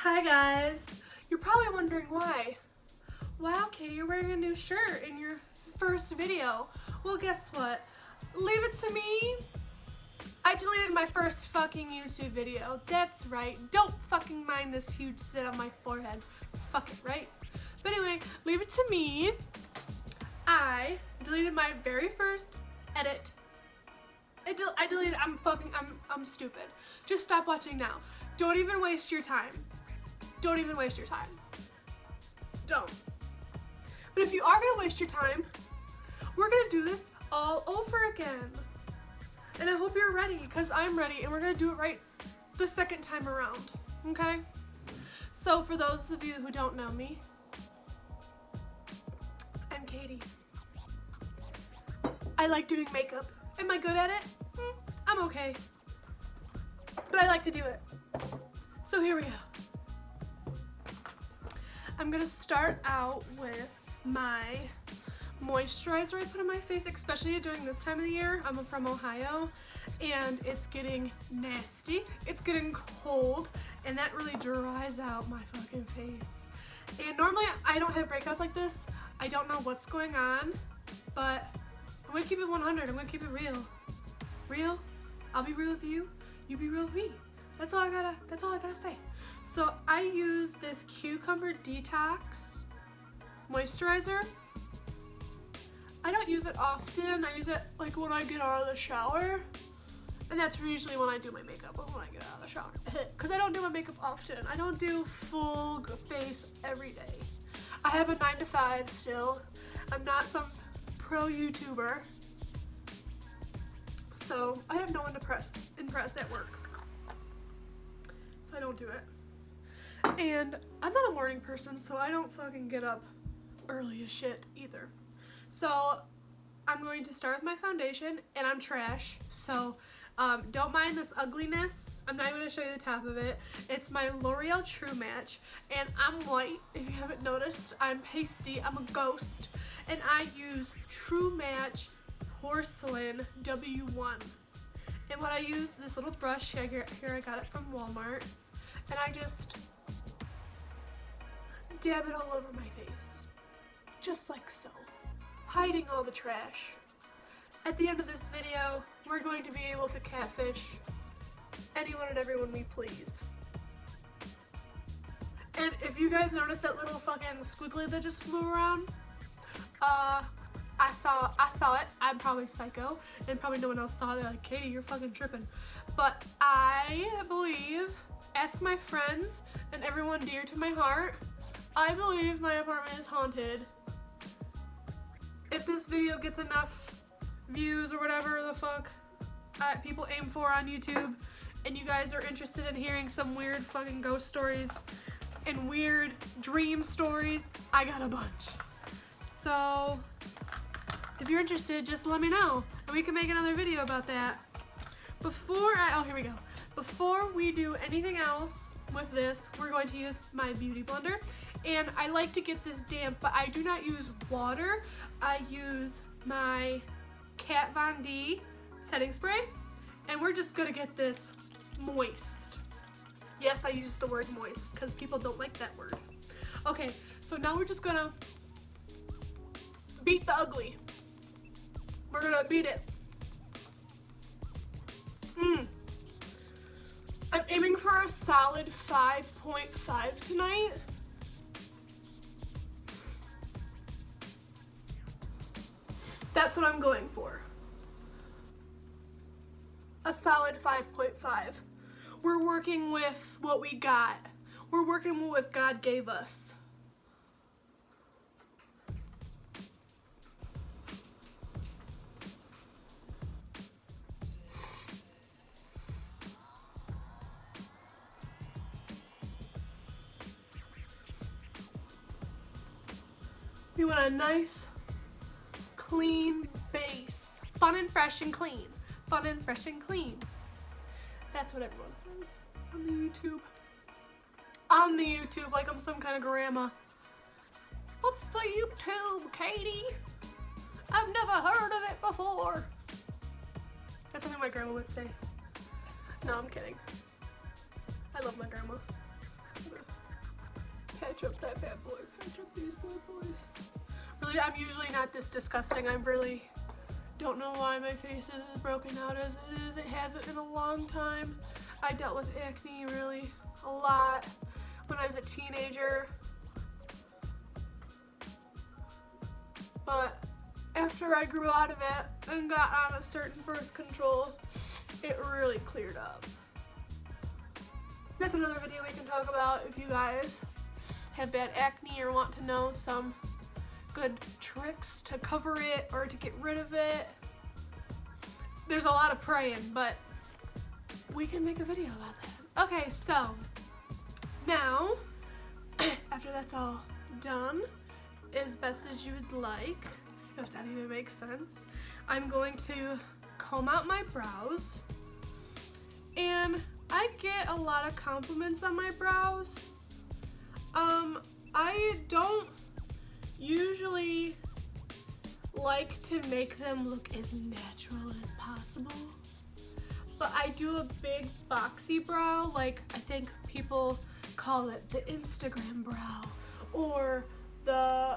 Hi guys! You're probably wondering why. Wow, Katie, you're wearing a new shirt in your first video. Well, guess what? Leave it to me. I deleted my first fucking YouTube video. That's right. Don't fucking mind this huge zit on my forehead. Fuck it, right? But anyway, leave it to me. I deleted my very first edit. I deleted, I'm stupid. Just stop watching now. Don't even waste your time. Don't even waste your time. Don't. But if you are gonna waste your time, we're gonna do this all over again. And I hope you're ready, because I'm ready, and we're gonna do it right the second time around, okay? So for those of you who don't know me, I'm Katie. I like doing makeup. Am I good at it? I'm okay. But I like to do it. So here we go. I'm gonna start out with my moisturizer I put on my face, especially during this time of the year. I'm from Ohio and it's getting nasty. It's getting cold and that really dries out my fucking face. And normally I don't have breakouts like this. I don't know what's going on, but I'm gonna keep it 100. I'm gonna keep it real. Real? I'll be real with you. You be real with me. That's all I gotta say. So I use this Cucumber Detox moisturizer. I don't use it often. I use it like when I get out of the shower. And that's usually when I do my makeup, when I get out of the shower. Because I don't do my makeup often. I don't do full face every day. I have a 9-to-5 still. I'm not some pro YouTuber. So I have no one to impress at work. So I don't do it. And I'm not a morning person, so I don't fucking get up early as shit either. So I'm going to start with my foundation, and I'm trash, so don't mind this ugliness. I'm not even going to show you the top of it. It's my L'Oreal True Match, and I'm white. If you haven't noticed, I'm pasty. I'm a ghost, and I use True Match Porcelain W1. And what I use, this little brush here I got it from Walmart, and I just dab it all over my face, just like so, hiding all the trash. At the end of this video, we're going to be able to catfish anyone and everyone we please. And if you guys noticed that little fucking squiggly that just flew around, I saw it. I'm probably psycho, and probably no one else saw it. They're like, Katie, you're fucking tripping. But I believe, ask my friends and everyone dear to my heart, I believe my apartment is haunted. If this video gets enough views or whatever the fuck people aim for on YouTube, and you guys are interested in hearing some weird fucking ghost stories and weird dream stories, I got a bunch. So if you're interested, just let me know, and we can make another video about that. Here we go. Before we do anything else with this, we're going to use my Beauty Blender. And I like to get this damp, but I do not use water. I use my Kat Von D setting spray, and we're just gonna get this moist. Yes, I use the word moist because people don't like that word. Okay, so now we're just gonna beat the ugly. We're gonna beat it. I'm aiming for a solid 5.5 tonight. That's what I'm going for. A solid 5.5. We're working with what we got. We're working with what God gave us. We want a nice, clean base. Fun and fresh and clean. Fun and fresh and clean. That's what everyone says on the YouTube. On the YouTube, like I'm some kind of grandma. What's the YouTube, Katie? I've never heard of it before. That's something my grandma would say. No, I'm kidding. I love my grandma. patch up that bad boy. Patch up these bad boys. Really, I'm usually not this disgusting. I really don't know why my face is as broken out as it is. It hasn't in a long time. I dealt with acne really a lot when I was a teenager. But after I grew out of it and got on a certain birth control, it really cleared up. That's another video we can talk about if you guys have bad acne or want to know some good tricks to cover it or to get rid of it. There's a lot of praying, but we can make a video about that. Okay, so now, after that's all done, as best as you would like, if that even makes sense, I'm going to comb out my brows. And I get a lot of compliments on my brows. I don't usually like to make them look as natural as possible, but I do a big boxy brow, like I think people call it the Instagram brow, or the,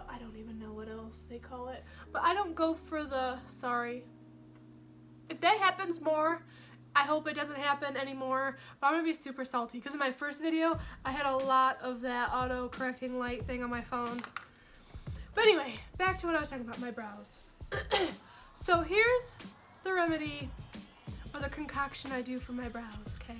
I don't even know what else they call it, but I don't go for the, sorry. If that happens more, I hope it doesn't happen anymore, but I'm gonna be super salty because in my first video, I had a lot of that auto-correcting light thing on my phone. But anyway, back to what I was talking about, my brows. So here's the remedy or the concoction I do for my brows, okay?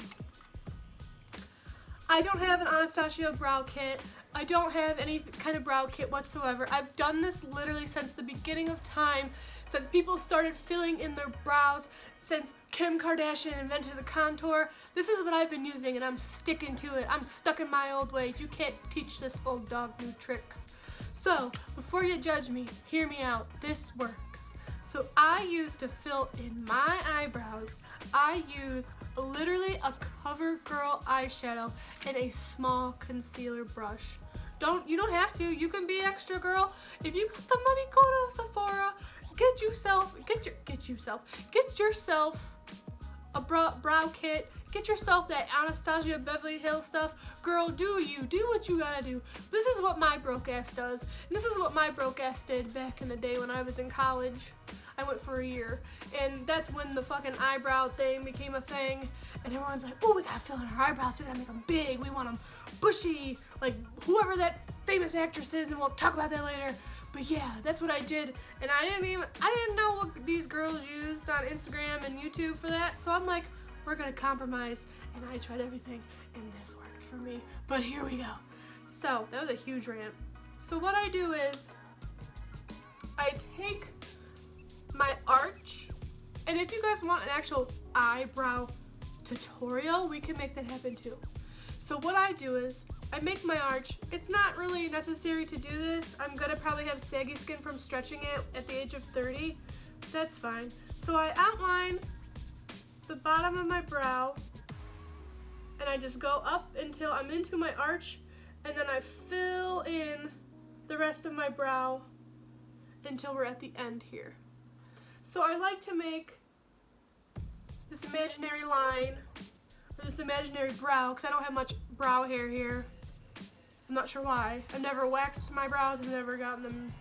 I don't have an Anastasia brow kit. I don't have any kind of brow kit whatsoever. I've done this literally since the beginning of time, since people started filling in their brows, since Kim Kardashian invented the contour. This is what I've been using and I'm sticking to it. I'm stuck in my old ways. You can't teach this old dog new tricks. So, before you judge me, hear me out. This works. So I use to fill in my eyebrows, I use literally a CoverGirl eyeshadow and a small concealer brush. You don't have to. You can be extra girl. If you got the money, go to Sephora. Get yourself a brow kit. Get yourself that Anastasia Beverly Hills stuff. Girl, do you. Do what you gotta do. This is what my broke ass does. And this is what my broke ass did back in the day when I was in college. I went for a year. And that's when the fucking eyebrow thing became a thing. And everyone's like, oh, we gotta fill in our eyebrows. We gotta make them big. We want them bushy. Like whoever that famous actress is. And we'll talk about that later. But yeah, that's what I did, and I didn't know what these girls used on Instagram and YouTube for that, so I'm like, we're gonna compromise, and I tried everything, and this worked for me. But here we go. So, that was a huge rant. So what I do is, I take my arch, and if you guys want an actual eyebrow tutorial, we can make that happen too. So what I do is, I make my arch. It's not really necessary to do this. I'm gonna probably have saggy skin from stretching it at the age of 30. That's fine. So I outline the bottom of my brow and I just go up until I'm into my arch, and then I fill in the rest of my brow until we're at the end here. So I like to make this imaginary line or this imaginary brow because I don't have much brow hair here. I'm not sure why. I've never waxed my brows. I've never gotten them,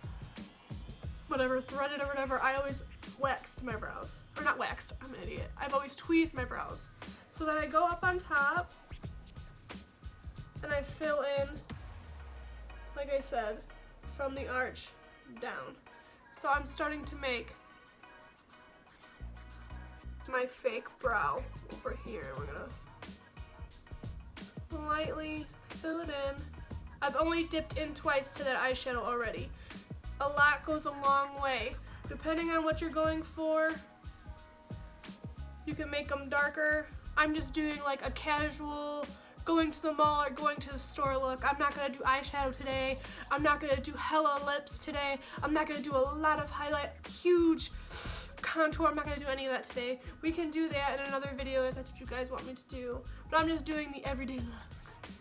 whatever, threaded or whatever. I always waxed my brows. Or not waxed, I'm an idiot. I've always tweezed my brows. So then I go up on top and I fill in, like I said, from the arch down. So I'm starting to make my fake brow over here. We're gonna lightly fill it in. I've only dipped in twice to that eyeshadow already. A lot goes a long way. Depending on what you're going for, you can make them darker. I'm just doing like a casual going to the mall or going to the store look. I'm not gonna do eyeshadow today. I'm not gonna do hella lips today. I'm not gonna do a lot of highlight, huge contour. I'm not gonna do any of that today. We can do that in another video if that's what you guys want me to do. But I'm just doing the everyday look.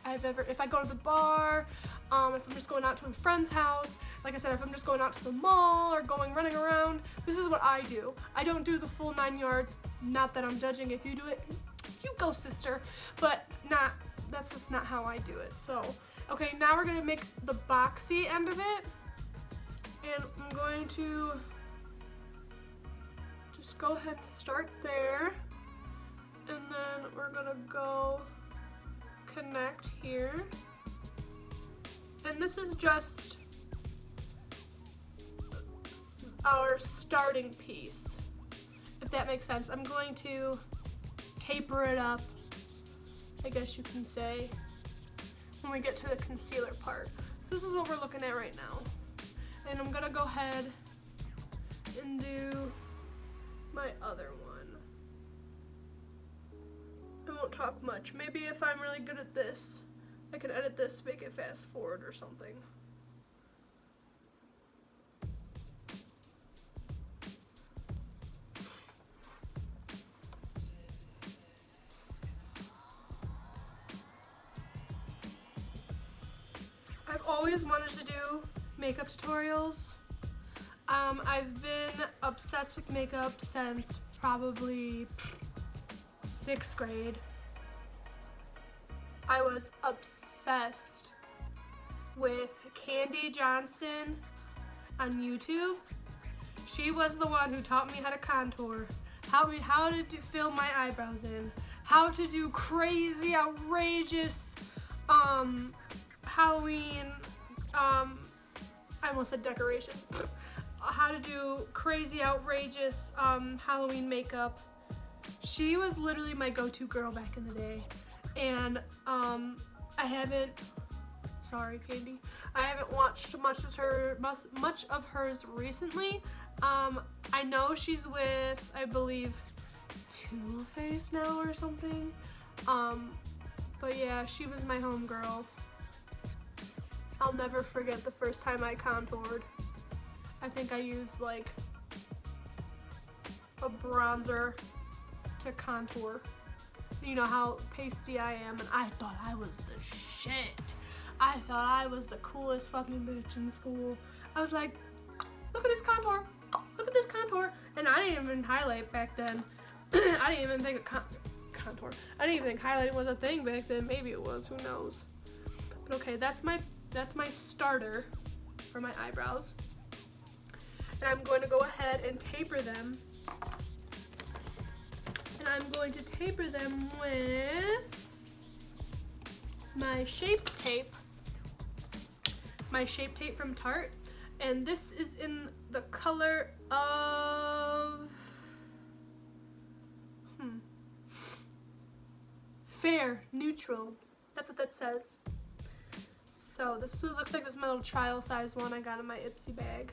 If I go to the bar, if I'm just going out to a friend's house, like I said, if I'm just going out to the mall or running around, this is what I do. I don't do the full 9 yards. Not that I'm judging if you do it. You go, sister. But not that's just not how I do it. So, okay, now we're gonna make the boxy end of it. And I'm going to just go ahead and start there. And then we're gonna go connect here. And this is just our starting piece, if that makes sense. I'm going to taper it up, I guess you can say, when we get to the concealer part. So this is what we're looking at right now. And I'm gonna go ahead and do my other one. I won't talk much. Maybe if I'm really good at this, I can edit this, make it fast forward or something. I've always wanted to do makeup tutorials. I've been obsessed with makeup since probably 6th grade. I was obsessed with Candy Johnston on YouTube. She was the one who taught me how to contour, taught me how to fill my eyebrows in, how to do crazy, outrageous Halloween, I almost said decorations, how to do crazy, outrageous Halloween makeup. She was literally my go-to girl back in the day. And I haven't, sorry Candy, I haven't watched much of hers recently. I know she's with, I believe, Too Faced now or something. But yeah, she was my homegirl. I'll never forget the first time I contoured. I think I used like a bronzer to contour. You know how pasty I am, and I thought I was the shit. I thought I was the coolest fucking bitch in school. I was like, look at this contour, look at this contour. And I didn't even highlight back then. I didn't even think of contour. I didn't even think highlighting was a thing back then. Maybe it was, who knows. But okay, that's my starter for my eyebrows. And I'm going to go ahead and taper them. And I'm going to taper them with my Shape Tape. My Shape Tape from Tarte. And this is in the color of Fair Neutral. That's what that says. So this looks like this my little trial size one I got in my Ipsy bag.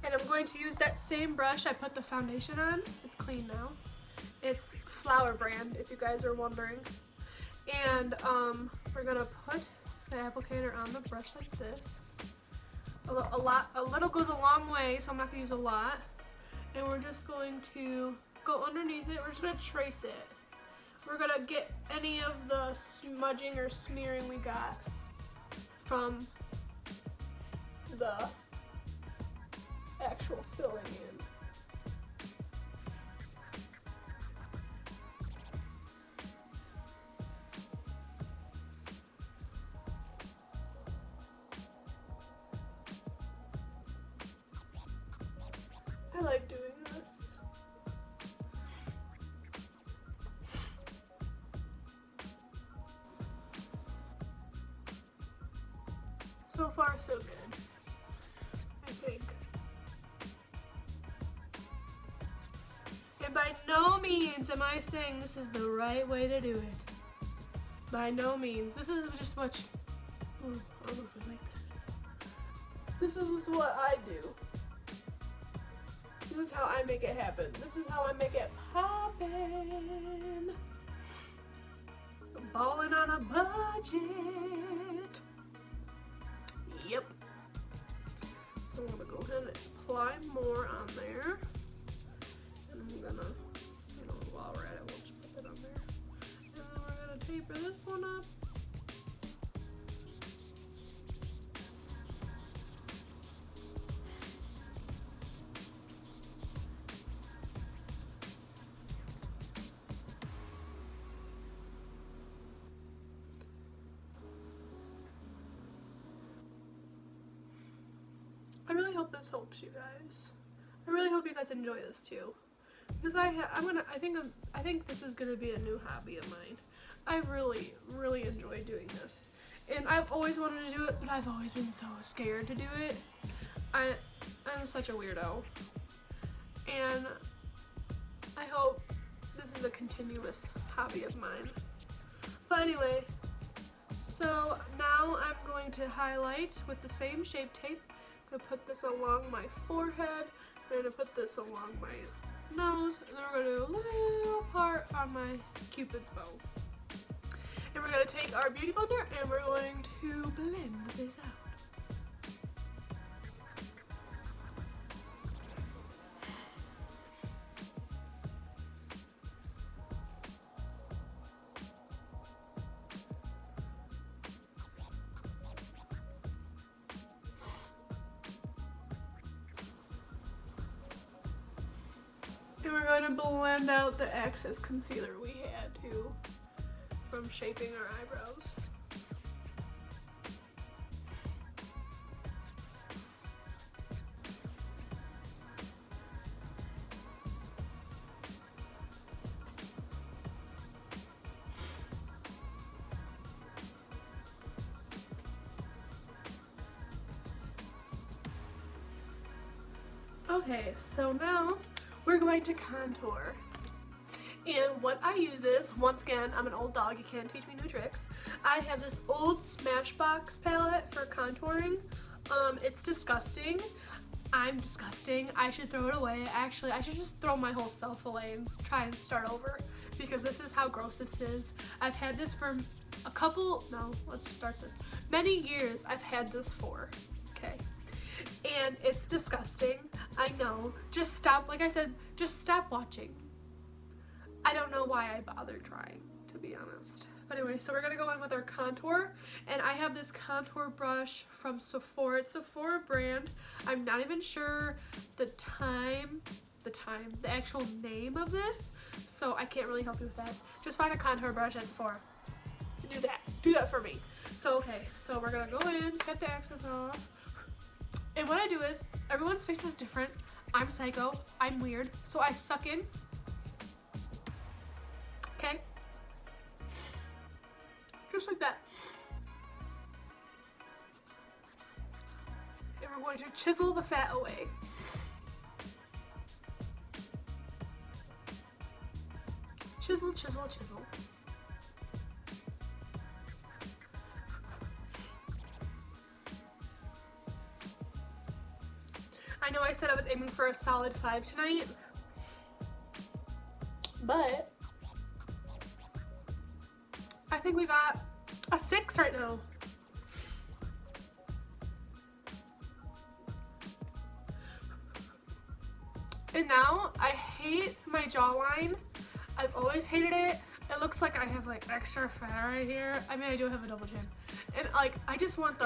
And I'm going to use that same brush I put the foundation on. It's clean now. It's Flower Brand, if you guys are wondering. And we're gonna put the applicator on the brush like this. A little goes a long way, so I'm not gonna use a lot. And we're just going to go underneath it. We're just gonna trace it. We're gonna get any of the smudging or smearing we got from the actual filling in. I like doing this. So far, so good, I think. And by no means am I saying this is the right way to do it. By no means. This is just what I don't know if I like that. This is just what I do. This is how I make it happen. This is how I make it poppin'. Ballin' on a budget. Yep. So I'm gonna go ahead and apply more on there. And I'm gonna, while we're at it, we'll just put that on there. And then we're gonna taper this one up. really hope this helps you guys. I really hope you guys enjoy this too, because I think this is gonna be a new hobby of mine. I really enjoy doing this, and I've always wanted to do it, but I've always been so scared to do it. I'm such a weirdo, and I hope this is a continuous hobby of mine. But anyway, so now I'm going to highlight with the same Shape Tape. I'm gonna put this along my forehead. I'm gonna put this along my nose, and then we're gonna do a little part on my Cupid's bow. And we're gonna take our Beauty Blender and we're going to blend this out. And we're going to blend out the excess concealer we had too from shaping our eyebrows. Okay, so now we're going to contour. And what I use is, once again, I'm an old dog, you can't teach me new tricks. I have this old Smashbox palette for contouring. It's disgusting. I'm disgusting. I should throw it away. Actually, I should just throw my whole self away and try and start over, because this is how gross this is. I've had this for many years I've had this for, okay? And it's disgusting. I know. Just stop, like I said, just stop watching. I don't know why I bothered trying, to be honest. But anyway, so we're gonna go in with our contour, and I have this contour brush from Sephora. It's a Sephora brand. I'm not even sure the actual name of this, so I can't really help you with that. Just find a contour brush at Sephora. Do that for me. So okay, so we're gonna go in, get the excess off. And what I do is, everyone's face is different. I'm psycho, I'm weird, so I suck in. Okay? Just like that. And we're going to chisel the fat away. Chisel, chisel, chisel. I know I said I was aiming for a solid 5 tonight, but I think we got a 6 right now. And now I hate my jawline. I've always hated it. It looks like I have like extra fat right here. I mean, I do have a double chin. And like, I just want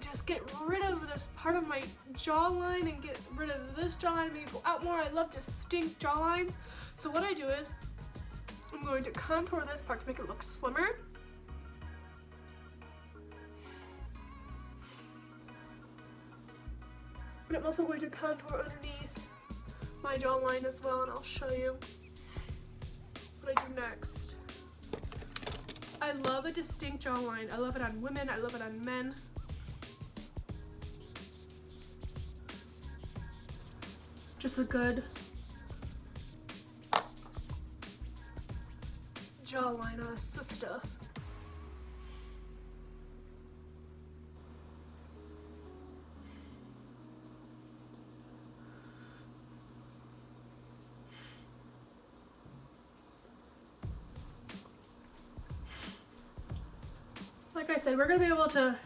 just get rid of this part of my jawline and get rid of this jawline, make it go out more. I love distinct jawlines. So what I do is, I'm going to contour this part to make it look slimmer. But I'm also going to contour underneath my jawline as well, and I'll show you what I do next. I love a distinct jawline. I love it on women, I love it on men. Just a good jawline on a sister. Like I said, we're gonna be able to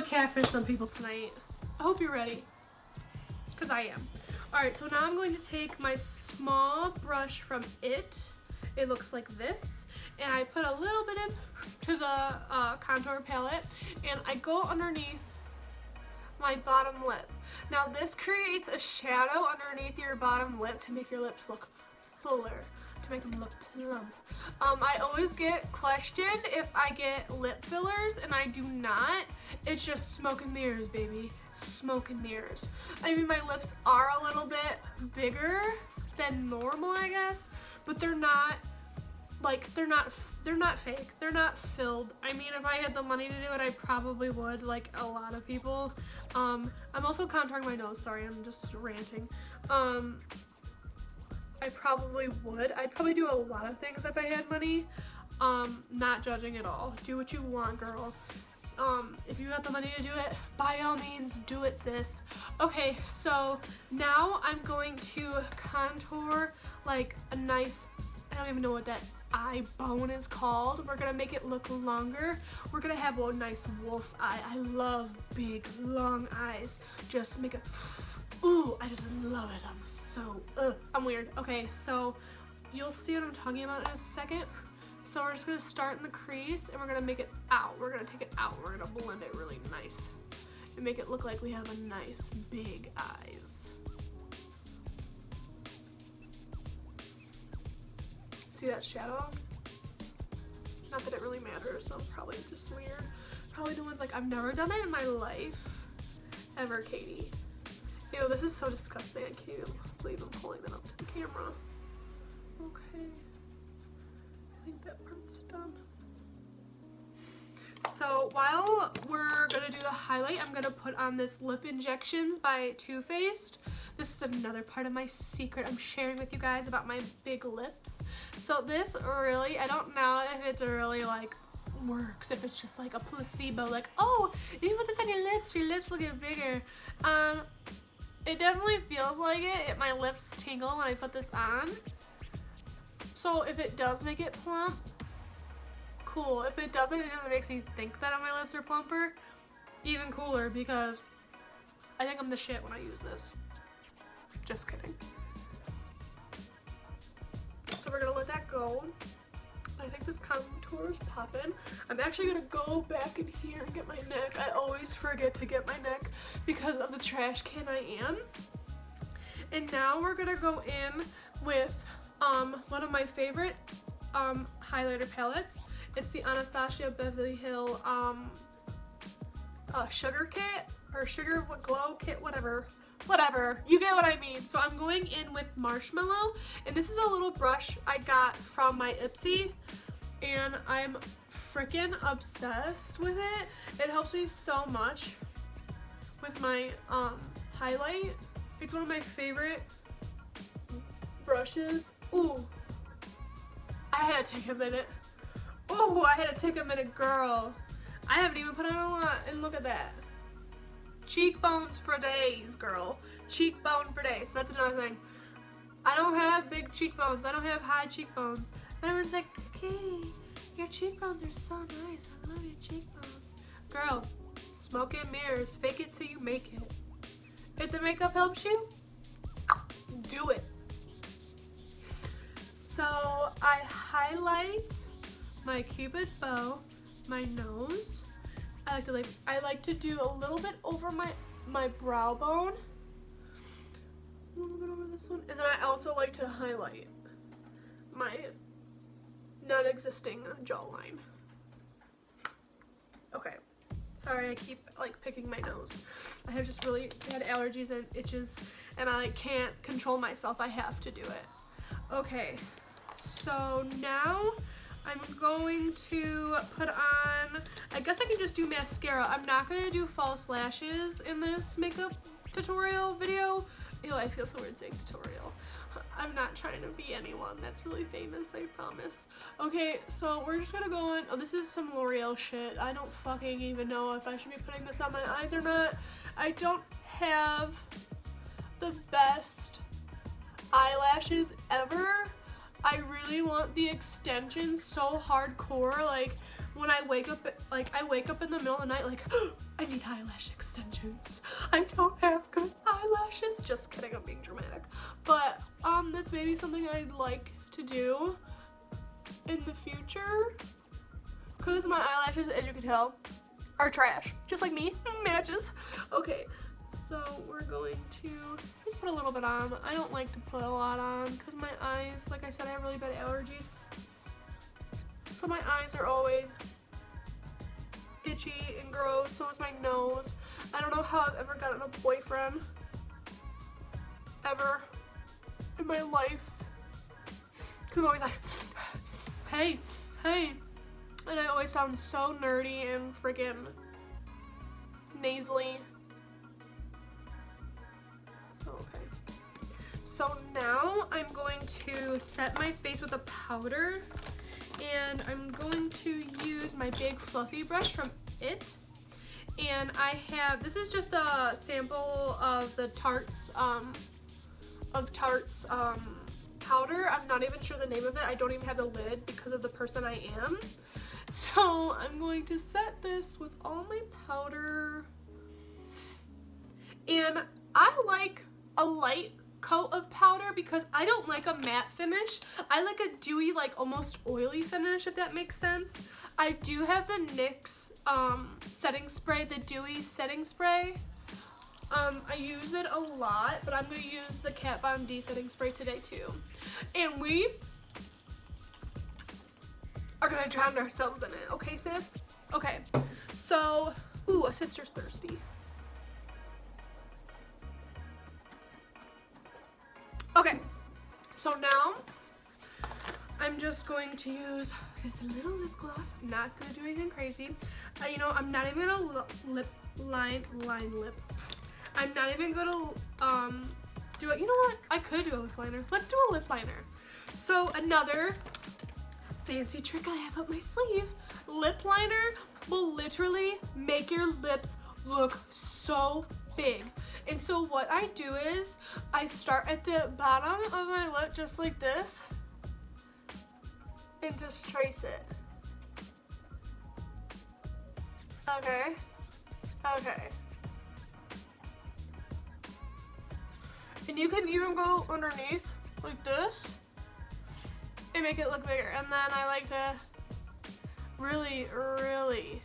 catfish some people tonight. I hope you're ready, because I am. Alright, so now I'm going to take my small brush from It. It looks like this, and I put a little bit into the contour palette, and I go underneath my bottom lip. Now this creates a shadow underneath your bottom lip to make your lips look fuller. to make them look plump. I always get questioned if I get lip fillers, and I do not. It's just smoke and mirrors, baby. Smoke and mirrors. I mean, my lips are a little bit bigger than normal, I guess, but they're not like, they're not fake. They're not filled. I mean, if I had the money to do it, I probably would, like a lot of people. I'm also contouring my nose. Sorry, I'm just ranting. I probably would. I'd probably do a lot of things if I had money. Not judging at all. Do what you want, girl. If you have the money to do it, by all means, do it, sis. Okay, so now I'm going to contour like a nice, I don't even know what that eye bone is called. We're gonna make it look longer. We're gonna have a nice wolf eye. I love big, long eyes. Just make it, ooh, I just love it. I'm weird. Okay, so you'll see what I'm talking about in a second. So we're just gonna start in the crease and we're gonna make it out. We're gonna take it out. We're gonna blend it really nice and make it look like we have a nice big eyes. See that shadow? Not that it really matters, so probably just weird. Probably the ones like, I've never done it in my life. Ever, Katie. Ew, this is so disgusting. I can't believe I'm pulling that up to the camera. Okay. I think that part's done. So while we're gonna do the highlight, I'm gonna put on this Lip Injections by Too Faced. This is another part of my secret I'm sharing with you guys about my big lips. So this really, I don't know if it's really like works, if it's just like a placebo, like, oh, if you put this on your lips will get bigger. It definitely feels like it. My lips tingle when I put this on. So if it does make it plump, cool. If it doesn't, it just makes me think that my lips are plumper. Even cooler, because I think I'm the shit when I use this. Just kidding. So we're gonna let that go. I think this contour is popping. I'm actually gonna go back in here and get my neck. I always forget to get my neck because of the trash can I am. And now we're gonna go in with one of my favorite highlighter palettes. It's the Anastasia Beverly Hills Sugar Kit or Sugar Glow Kit, whatever, you get what I mean. So I'm going in with Marshmallow, and this is a little brush I got from my Ipsy, and I'm freaking obsessed with it. It helps me so much with my highlight. It's one of my favorite brushes. Ooh, I had to take a minute. Ooh, I had to take a minute, girl. I haven't even put on a lot, and look at that. Cheekbones for days, girl. Cheekbone for days. That's another thing. I don't have big cheekbones. I don't have high cheekbones. And everyone's like, Katie, your cheekbones are so nice. I love your cheekbones. Girl, smoke and mirrors. Fake it till you make it. If the makeup helps you, do it. So I highlight my Cupid's bow, my nose. I like to do a little bit over my brow bone, a little bit over this one, and then I also like to highlight my non-existing jawline. Okay, sorry, I keep like picking my nose. I have just really bad allergies and itches, and I can't control myself. I have to do it. Okay, so now I'm going to put on, I guess I can just do mascara. I'm not going to do false lashes in this makeup tutorial video. Ew, I feel so weird saying tutorial. I'm not trying to be anyone that's really famous, I promise. Okay, so we're just gonna go on. Oh, this is some L'Oreal shit. I don't fucking even know if I should be putting this on my eyes or not. I don't have the best eyelashes ever. I really want the extensions so hardcore. Like when I wake up, in the middle of the night, like, I need eyelash extensions. I don't have good eyelashes. Just kidding, I'm being dramatic. But that's maybe something I'd like to do in the future. Cause my eyelashes, as you can tell, are trash. Just like me, matches. Okay, So we're going to just put a little bit on. I don't like to put a lot on because my eyes, like I said, I have really bad allergies. So my eyes are always itchy and gross. So is my nose. I don't know how I've ever gotten a boyfriend ever in my life. Because I'm always like, hey, hey. And I always sound so nerdy and freaking nasally. So, okay. So now I'm going to set my face with a powder, and I'm going to use my big fluffy brush from IT. And I have, this is just a sample of the Tarte's, powder. I'm not even sure the name of it. I don't even have the lid because of the person I am. So I'm going to set this with all my powder. And I like a light coat of powder because I don't like a matte finish. I like a dewy, like almost oily finish, if that makes sense. I do have the NYX setting spray, the dewy setting spray. I use it a lot, but I'm going to use the Kat Von D setting spray today too. And we are going to drown ourselves in it, okay sis? Okay, so, ooh, a sister's thirsty. Okay, so now I'm just going to use this little lip gloss. I'm not going to do anything crazy. You know, I'm not even going to line lip. I'm not even going to do it. You know what? I could do a lip liner. Let's do a lip liner. So another fancy trick I have up my sleeve. Lip liner will literally make your lips look so big. And so what I do is I start at the bottom of my lip just like this and just trace it. Okay. Okay. And you can even go underneath like this and make it look bigger. And then I like to really, really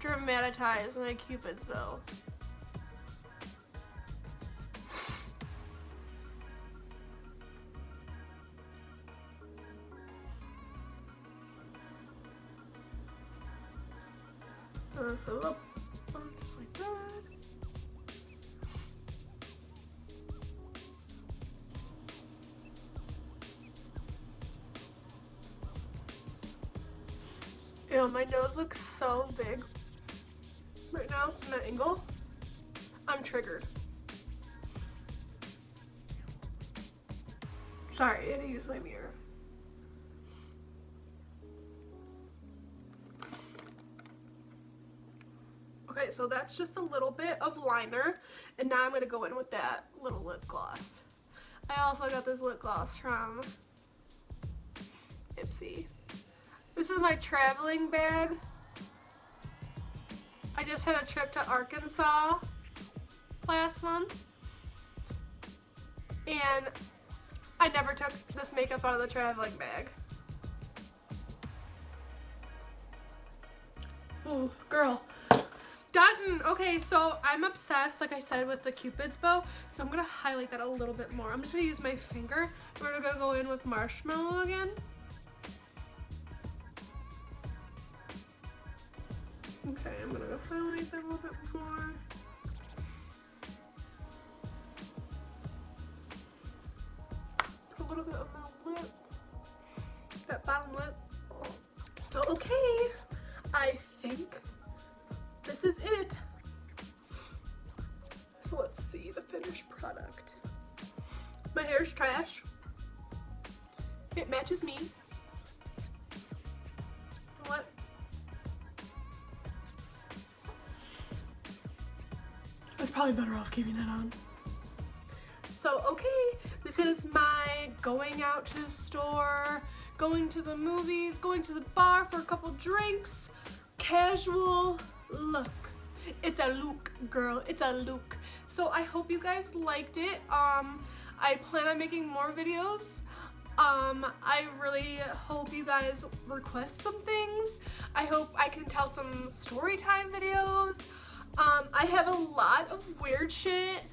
dramatize my Cupid's bow. So a little bump just like that. Ew, my nose looks so big right now from that angle. I'm triggered. Sorry, I had to use my mirror. Okay, so that's just a little bit of liner, and now I'm gonna go in with that little lip gloss. I also got this lip gloss from Ipsy. This is my traveling bag. I just had a trip to Arkansas last month, and I never took this makeup out of the traveling bag. Ooh, girl. Stunting. Okay, so I'm obsessed, like I said, with the Cupid's bow, so I'm gonna highlight that a little bit more. I'm just gonna use my finger. We're gonna go in with Marshmallow again. Okay, I'm gonna go highlight that a little bit more. Put a little bit of my lip, that bottom lip. So, okay, I think this is it. So let's see the finished product. My hair's trash. It matches me. What? I was probably better off keeping it on. So, okay, this is my going out to the store, going to the movies, going to the bar for a couple drinks, casual look. It's a look, girl. It's a look. So I hope you guys liked it. I plan on making more videos. I really hope you guys request some things. I hope I can tell some story time videos. I have a lot of weird shit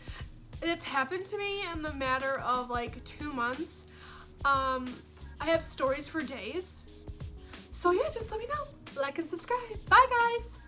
that's happened to me in the matter of like 2 months. I have stories for days. So yeah, just let me know. Like and subscribe. Bye guys.